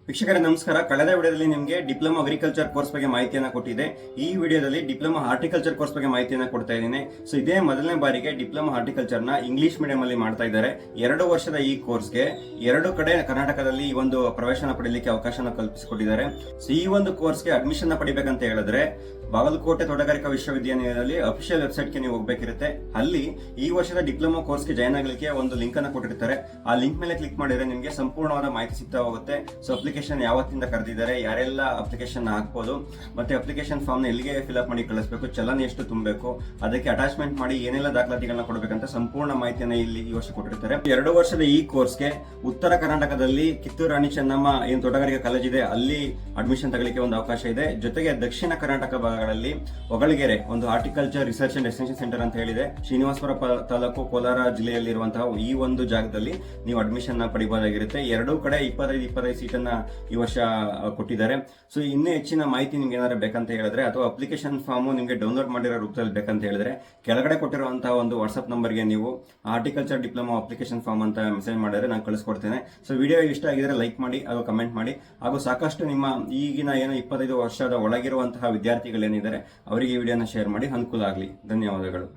ವೀಕ್ಷಕರೇ ನಮಸ್ಕಾರ. ಕಳೆದ ವಿಡಿಯೋದಲ್ಲಿ ನಿಮಗೆ ಡಿಪ್ಲೊಮಾ ಅಗ್ರಿಕಲ್ಚರ್ ಕೋರ್ಸ್ ಬಗ್ಗೆ ಮಾಹಿತಿಯನ್ನು ಕೊಟ್ಟಿದೆ. ಈ ವಿಡಿಯೋದಲ್ಲಿ ಡಿಪ್ಲೊಮಾ ಹಾರ್ಟಿಕಲ್ಚರ್ ಕೋರ್ಸ್ ಬಗ್ಗೆ ಮಾಹಿತಿಯನ್ನು ಕೊಡ್ತಾ ಇದ್ದೀನಿ. ಸೊ ಇದೇ ಮೊದಲನೇ ಬಾರಿಗೆ ಡಿಪ್ಲೊಮಾ ಹಾರ್ಟಿಕಲ್ಚರ್ ನ ಇಂಗ್ಲಿಷ್ ಮೀಡಿಯಂ ಅಲ್ಲಿ ಮಾಡ್ತಾ ಇದ್ದಾರೆ. 2 ವರ್ಷದ ಈ ಕೋರ್ಸ್ಗೆ 2 ಕಡೆ ಕರ್ನಾಟಕದಲ್ಲಿ ಈ ಒಂದು ಪ್ರವೇಶನ ಪಡೆಯಲಿಕ್ಕೆ ಅವಕಾಶನ ಕಲ್ಪಿಸಿಕೊಟ್ಟಿದ್ದಾರೆ. ಸೊ ಈ ಒಂದು ಕೋರ್ಸ್ಗೆ ಅಡ್ಮಿಷನ್ ಪಡಿಬೇಕಂತ ಹೇಳಿದ್ರೆ ಬಾಗಲಕೋಟೆ ತೋಟಗಾರಿಕಾ ವಿಶ್ವವಿದ್ಯಾನಿಲಯದಲ್ಲಿ ಅಫಿಷಿಯಲ್ ವೆಬ್ಸೈಟ್ ಗೆ ನೀವು ಹೋಗಬೇಕಿರುತ್ತೆ. ಅಲ್ಲಿ ಈ ವರ್ಷದ ಡಿಪ್ಲೊಮಾ ಕೋರ್ಸ್ಗೆ ಜಾಯ್ನ್ ಆಗಲಿಕ್ಕೆ ಒಂದು ಲಿಂಕ್ ಅನ್ನು ಕೊಟ್ಟಿರ್ತಾರೆ. ಆ ಲಿಂಕ್ ಮೇಲೆ ಕ್ಲಿಕ್ ಮಾಡಿದ್ರೆ ನಿಮಗೆ ಸಂಪೂರ್ಣವಾದ ಮಾಹಿತಿ ಸಿಗ್ತಾ ಹೋಗುತ್ತೆ. ಸೊ ಅಪ್ಲಿಕೇಶನ್ ಯಾವತ್ತಿಂದ ಕರೆದಿದ್ದಾರೆ, ಯಾರೆಲ್ಲ ಅಪ್ಲಿಕೇಶನ್ ಹಾಕ್ಬೋದು, ಮತ್ತೆ ಅಪ್ಲಿಕೇಶನ್ ಫಾರ್ಮ್ ನ ಎಲ್ಲಿಗೆ ಫಿಲ್ಅಪ್ ಮಾಡಿ ಕಳಿಸಬೇಕು, ಚಲನ್ ಎಷ್ಟು ತುಂಬಬೇಕು, ಅದಕ್ಕೆ ಅಟ್ಯಾಚ್ಮೆಂಟ್ ಮಾಡಿ ಏನೆಲ್ಲ ದಾಖಲಾತಿಗಳನ್ನ ಕೊಡಬೇಕಂತ ಸಂಪೂರ್ಣ ಮಾಹಿತಿಯನ್ನು ಇಲ್ಲಿ ಈ ವರ್ಷ ಕೊಟ್ಟಿರ್ತಾರೆ. 2 ವರ್ಷದ ಈ ಕೋರ್ಸ್ಗೆ ಉತ್ತರ ಕರ್ನಾಟಕದಲ್ಲಿ ಕಿತ್ತೂರು ರಾಣಿ ಚೆನ್ನಮ್ಮ ಏನು ತೋಟಗಾರಿಕಾ ಕಾಲೇಜ್ ಇದೆ ಅಲ್ಲಿ ಅಡ್ಮಿಷನ್ ತಗೊಳ್ಳಿಕ್ಕೆ ಒಂದು ಅವಕಾಶ ಇದೆ. ಜೊತೆಗೆ ದಕ್ಷಿಣ ಕರ್ನಾಟಕ ಭಾಗಗಳಲ್ಲಿ ಒಗಳಗೆರೆ ಒಂದು horticulture research and extension centre ಅಂತ ಹೇಳಿದೆ. ಶ್ರೀನಿವಾಸಪುರ ತಾಲೂಕು ಕೋಲಾರ ಜಿಲ್ಲೆಯಲ್ಲಿರುವಂತಹ ಈ ಒಂದು ಜಾಗದಲ್ಲಿ ನೀವು ಅಡ್ಮಿಷನ್ ಪಡಿಬಹುದಾಗಿರುತ್ತೆ. 2 ಕಡೆ 25 ಸೀಟನ್ನ ಈ ವರ್ಷ ಕೊಟ್ಟಿದ್ದಾರೆ. ಸೊ ಇನ್ನೂ ಹೆಚ್ಚಿನ ಮಾಹಿತಿ ನಿಮ್ಗೆ ಏನಾದ್ರು ಬೇಕಂತ ಹೇಳಿದ್ರೆ ಅಥವಾ ಅಪ್ಲಿಕೇಶನ್ ಫಾರ್ಮ್ ನಿಮಗೆ ಡೌನ್ಲೋಡ್ ಮಾಡಿರೋ ರೂಪದಲ್ಲಿ ಬೇಕಂತ ಹೇಳಿದ್ರೆ ಕೆಳಗಡೆ ಕೊಟ್ಟಿರುವಂತಹ ಒಂದು ವಾಟ್ಸ್ಆಪ್ ನಂಬರ್ಗೆ ನೀವು ಹಾರ್ಟಿಕಲ್ಚರ್ ಡಿಪ್ಲೊಮಾ ಅಪ್ಲಿಕೇಶನ್ ಫಾರ್ಮ್ ಅಂತ ಮೆಸೇಜ್ ಮಾಡಿದ್ರೆ ನಾನು ಕಳಿಸ್ಕೊಡ್ತೇನೆ. ಸೊ ವಿಡಿಯೋ ಇಷ್ಟ ಆಗಿದ್ರೆ ಲೈಕ್ ಮಾಡಿ ಹಾಗೂ ಕಮೆಂಟ್ ಮಾಡಿ ಹಾಗೂ ಸಾಕಷ್ಟು ನಿಮ್ಮ ಈಗಿನ ಏನು 25 ವರ್ಷದ ಒಳಗಿರುವಂತಹ ವಿದ್ಯಾರ್ಥಿಗಳೇನಿದ್ದಾರೆ ಅವರಿಗೆ ಈ ವಿಡಿಯೋನ ಶೇರ್ ಮಾಡಿ ಅನುಕೂಲ ಆಗಲಿ. ಧನ್ಯವಾದಗಳು.